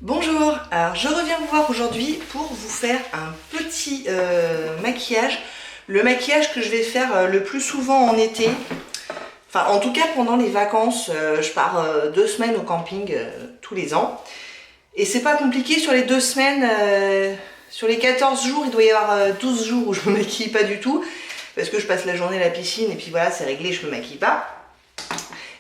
Bonjour, alors je reviens vous voir aujourd'hui pour vous faire un petit maquillage. Le maquillage que je vais faire le plus souvent en été, enfin en tout cas pendant les vacances, je pars 2 semaines au camping tous les ans. Et c'est pas compliqué sur les 2 semaines, sur les 14 jours, il doit y avoir 12 jours où je me maquille pas du tout. Parce que je passe la journée à la piscine et puis voilà, c'est réglé, je me maquille pas.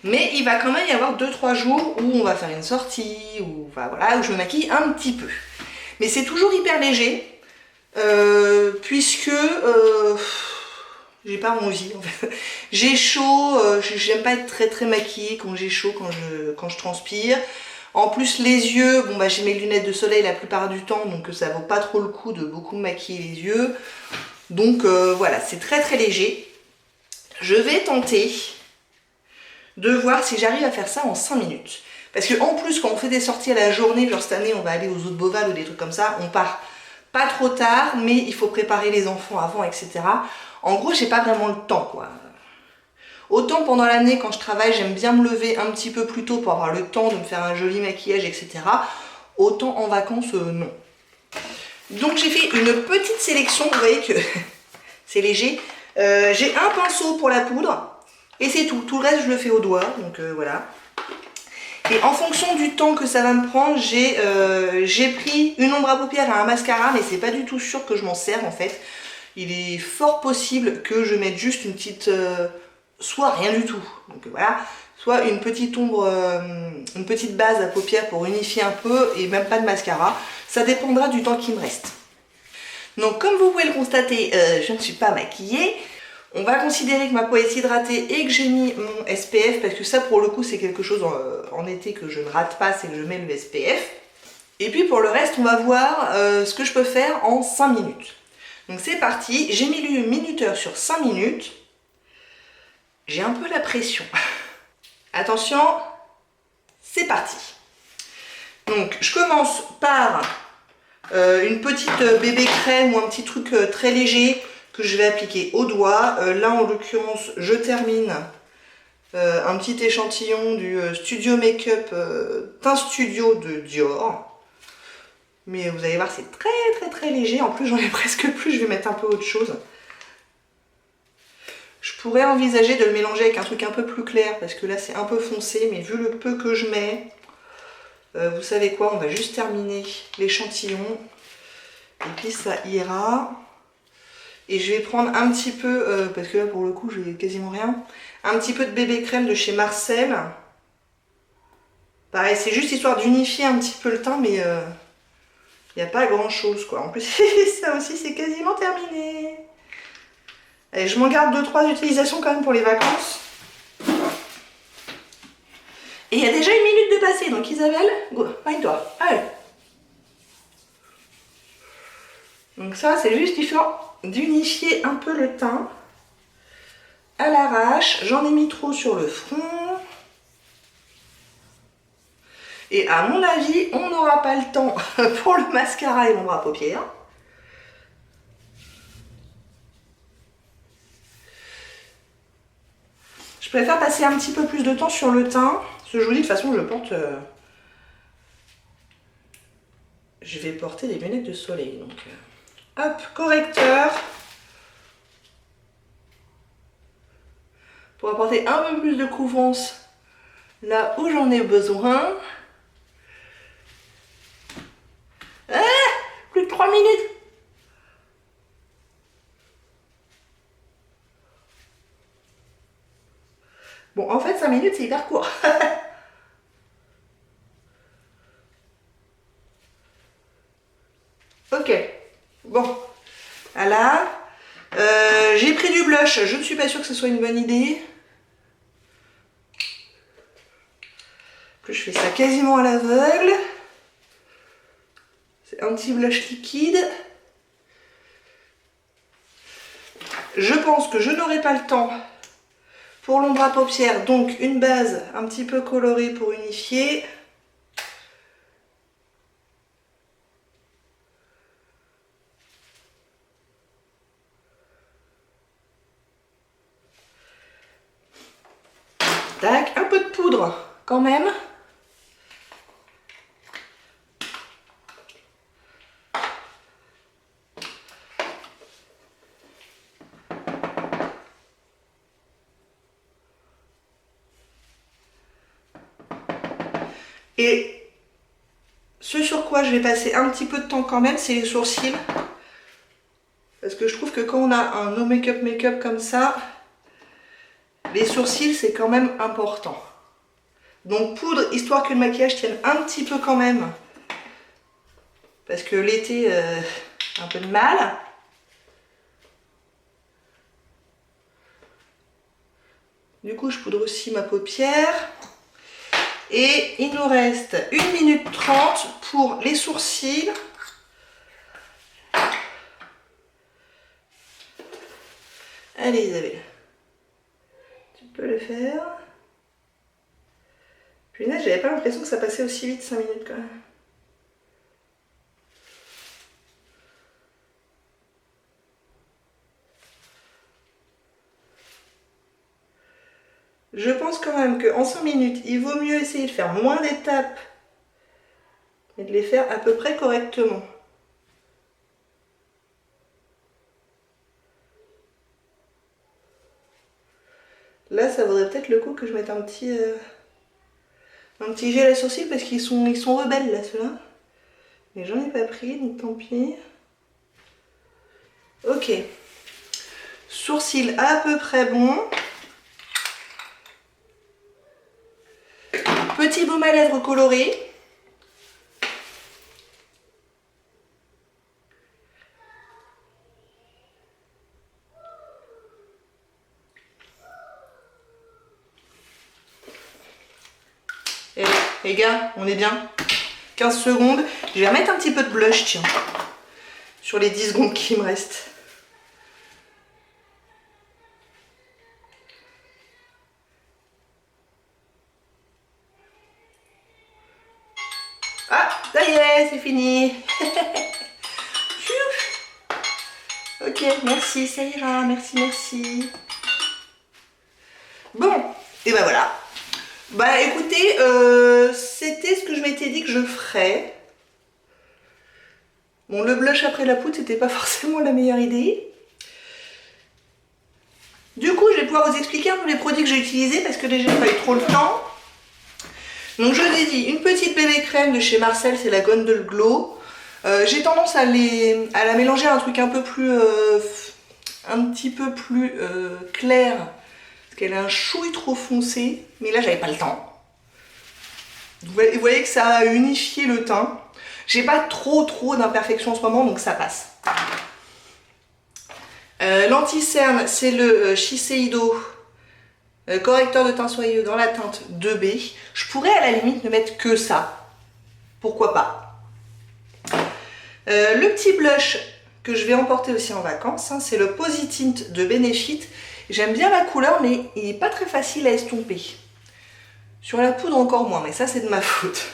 Mais il va quand même y avoir 2-3 jours où on va faire une sortie, où, enfin, voilà, où je me maquille un petit peu. Mais c'est toujours hyper léger, puisque j'ai pas envie. En fait. J'ai chaud, j'aime pas être très maquillée quand j'ai chaud, quand je transpire. En plus les yeux, bon bah j'ai mes lunettes de soleil la plupart du temps, donc ça vaut pas trop le coup de beaucoup me maquiller les yeux. Donc voilà, c'est très léger. Je vais tenter de voir si j'arrive à faire ça en 5 minutes. Parce que en plus, quand on fait des sorties à la journée, genre cette année, on va aller aux Eaux de Beauval ou des trucs comme ça, on part pas trop tard, mais il faut préparer les enfants avant, etc. En gros, j'ai pas vraiment le temps, quoi. Autant pendant l'année, quand je travaille, j'aime bien me lever un petit peu plus tôt pour avoir le temps de me faire un joli maquillage, etc. Autant en vacances, non. Donc j'ai fait une petite sélection, vous voyez que c'est léger. J'ai un pinceau pour la poudre, et c'est tout. Tout le reste, je le fais au doigt, donc voilà. Et en fonction du temps que ça va me prendre, j'ai pris une ombre à paupières et un mascara, mais c'est pas du tout sûr que je m'en sers en fait. Il est fort possible que je mette juste une petite... soit rien du tout, donc voilà, soit une petite ombre, une petite base à paupières pour unifier un peu et même pas de mascara. Ça dépendra du temps qui me reste. Donc comme vous pouvez le constater, je ne suis pas maquillée. On va considérer que ma peau est hydratée et que j'ai mis mon SPF, parce que ça pour le coup c'est quelque chose en été que je ne rate pas, c'est que je mets le SPF. Et puis pour le reste, on va voir ce que je peux faire en 5 minutes. Donc c'est parti, j'ai mis le minuteur sur 5 minutes. J'ai un peu la pression. Attention, c'est parti. Donc je commence par une petite bébé crème ou un petit truc très léger que je vais appliquer au doigt. Là en l'occurrence je termine un petit échantillon du Studio Makeup Teint Studio de Dior. Mais vous allez voir c'est très léger. En plus j'en ai presque plus, je vais mettre un peu autre chose. Je pourrais envisager de le mélanger avec un truc un peu plus clair parce que là c'est un peu foncé, mais vu le peu que je mets, vous savez quoi, on va juste terminer l'échantillon et puis ça ira. Et je vais prendre un petit peu, parce que là pour le coup j'ai quasiment rien, un petit peu de bébé crème de chez Marcel. Pareil, c'est juste histoire d'unifier un petit peu le teint, mais il n'y a pas grand chose quoi. En plus ça aussi c'est quasiment terminé. Allez, je m'en garde 2-3 utilisations quand même pour les vacances. Et il y a déjà 1 minute de passé, donc Isabelle, go, maille-toi, allez. Donc ça, c'est juste histoire d'unifier un peu le teint à l'arrache. J'en ai mis trop sur le front. Et à mon avis, on n'aura pas le temps pour le mascara et l'ombre à paupières. Je préfère passer un petit peu plus de temps sur le teint. Parce que je vous dis, de toute façon, je vais porter des lunettes de soleil. Donc, hop, correcteur. Pour apporter un peu plus de couvrance là où j'en ai besoin. Ah, plus de 3 minutes. Bon, en fait, 5 minutes, c'est hyper court. Ok. Bon. Voilà. J'ai pris du blush. Je ne suis pas sûre que ce soit une bonne idée. Que je fais ça quasiment à l'aveugle. C'est un petit blush liquide. Je pense que je n'aurai pas le temps pour l'ombre à paupières, donc une base un petit peu colorée pour unifier. Tac, un peu de poudre quand même. Et ce sur quoi je vais passer un petit peu de temps quand même, c'est les sourcils. Parce que je trouve que quand on a un no make-up comme ça, les sourcils c'est quand même important. Donc poudre, histoire que le maquillage tienne un petit peu quand même. Parce que l'été, un peu de mal. Du coup, je poudre aussi ma paupière. Et il nous reste 1 minute 30 pour les sourcils. Allez Isabelle, tu peux le faire. Puis là, j'avais pas l'impression que ça passait aussi vite 5 minutes quand même. Je pense quand même qu'en 5 minutes, il vaut mieux essayer de faire moins d'étapes et de les faire à peu près correctement. Là, ça vaudrait peut-être le coup que je mette un petit gel à sourcils parce qu'ils sont rebelles là, ceux-là. Mais j'en ai pas pris, donc tant pis. Ok. Sourcils à peu près bons. Petit baume à lèvres coloré. Et les gars, on est bien. 15 secondes. Je vais remettre un petit peu de blush, tiens. Sur les 10 secondes qui me restent. Ah, ça y est, c'est fini. Ok, merci, ça ira, merci. Bon, et ben voilà. Bah écoutez, c'était ce que je m'étais dit que je ferais. Bon, le blush après la poudre, c'était pas forcément la meilleure idée. Du coup, je vais pouvoir vous expliquer un peu les produits que j'ai utilisés parce que déjà, j'ai pas eu trop le temps. Donc je vous ai dit, une petite bébé crème de chez Marcel, c'est la Gondole Glow. J'ai tendance à la mélanger à un truc un peu plus, un petit peu plus clair. Parce qu'elle a un chouille trop foncé. Mais là, j'avais pas le temps. Vous voyez que ça a unifié le teint. J'ai pas trop d'imperfections en ce moment, donc ça passe. L'anti-cerne, c'est le Shiseido correcteur de teint soyeux dans la teinte 2B. Je pourrais à la limite ne mettre que ça. Pourquoi pas. Le petit blush que je vais emporter aussi en vacances, hein, c'est le Positint de Benefit. J'aime bien la couleur, mais il n'est pas très facile à estomper. Sur la poudre encore moins, mais ça c'est de ma faute.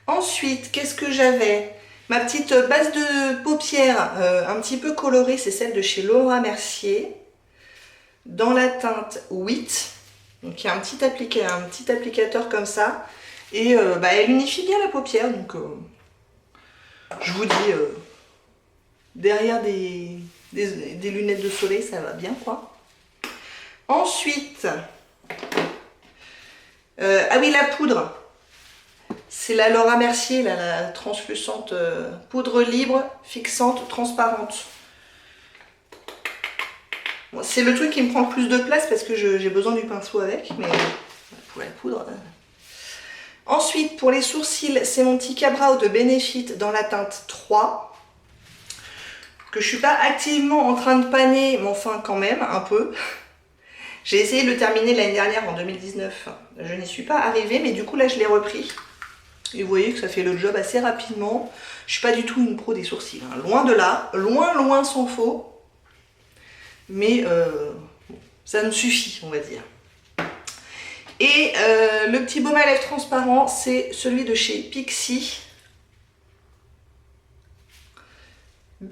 Ensuite, qu'est-ce que j'avais? Ma petite base de paupières un petit peu colorée, c'est celle de chez Laura Mercier. Dans la teinte 8. Donc il y a un petit applicateur comme ça. Et elle unifie bien la paupière. Donc je vous dis, derrière des lunettes de soleil, ça va bien quoi. Ensuite, ah oui, la poudre. C'est la Laura Mercier, là, la translucente poudre libre, fixante, transparente. Bon, c'est le truc qui me prend le plus de place parce que j'ai besoin du pinceau avec, mais pour la poudre. Ensuite, pour les sourcils, c'est mon petit Ka-Brow de Benefit dans la teinte 3. Que je suis pas activement en train de paner, mais enfin quand même, un peu. J'ai essayé de le terminer l'année dernière, en 2019. Je n'y suis pas arrivée, mais du coup là je l'ai repris. Et vous voyez que ça fait le job assez rapidement. Je suis pas du tout une pro des sourcils, hein. Loin de là, loin s'en faut. Mais ça me suffit, on va dire. Et le petit baume à lèvres transparent, c'est celui de chez Pixi.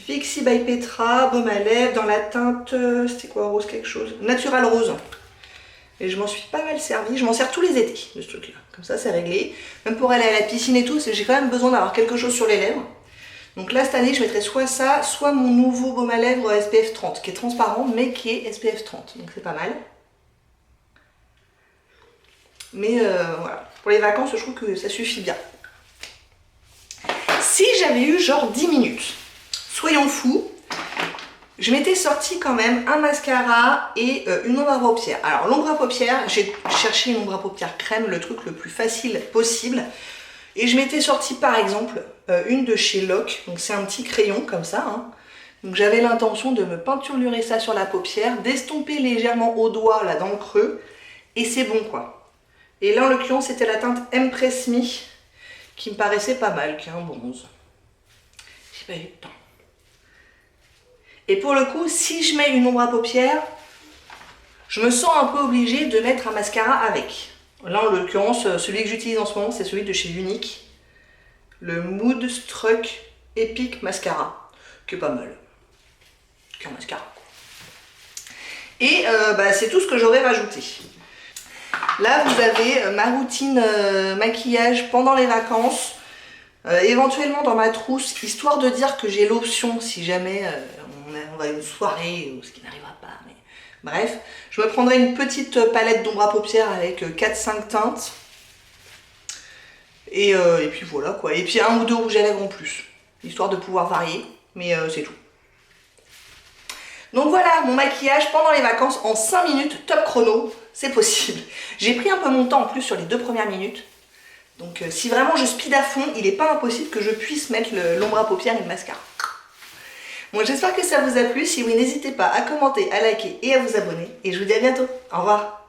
Pixi by Petra, baume à lèvres dans la teinte, c'était quoi, rose quelque chose? Natural rose. Et je m'en suis pas mal servi. Je m'en sers tous les étés de ce truc là. Comme ça c'est réglé. Même pour aller à la piscine et tout, j'ai quand même besoin d'avoir quelque chose sur les lèvres. Donc là cette année je mettrai soit ça, soit mon nouveau baume à lèvres SPF 30 qui est transparent mais qui est SPF 30. Donc c'est pas mal. Mais voilà, pour les vacances, je trouve que ça suffit bien. Si j'avais eu genre 10 minutes, soyons fous, je m'étais sorti quand même un mascara et une ombre à paupières. Alors l'ombre à paupières, j'ai cherché une ombre à paupières crème, le truc le plus facile possible. Et je m'étais sorti par exemple une de chez Lock, donc c'est un petit crayon comme ça. Hein. Donc j'avais l'intention de me peinturer ça sur la paupière, d'estomper légèrement au doigt là dans le creux, et c'est bon quoi. Et là en l'occurrence c'était la teinte Empress Me, qui me paraissait pas mal, qui est un bronze. J'ai pas eu le temps. Et pour le coup, si je mets une ombre à paupières, je me sens un peu obligée de mettre un mascara avec. Là, en l'occurrence, celui que j'utilise en ce moment, c'est celui de chez Unique. Le Moodstruck Epic Mascara, qui est pas mal. Qui est un mascara. Et c'est tout ce que j'aurais rajouté. Là, vous avez ma routine maquillage pendant les vacances. Éventuellement dans ma trousse, histoire de dire que j'ai l'option si jamais on va à une soirée ou ce qui n'arrivera pas, mais bref, je me prendrai une petite palette d'ombre à paupières avec 4-5 teintes et puis voilà quoi, et puis un ou deux rouges à lèvres en plus, histoire de pouvoir varier, mais c'est tout. Donc voilà, mon maquillage pendant les vacances en 5 minutes, top chrono, c'est possible. J'ai pris un peu mon temps en plus sur les 2 premières minutes. Donc si vraiment je speed à fond, il n'est pas impossible que je puisse mettre l'ombre à paupières et le mascara. Bon, j'espère que ça vous a plu. Si oui, n'hésitez pas à commenter, à liker et à vous abonner. Et je vous dis à bientôt. Au revoir.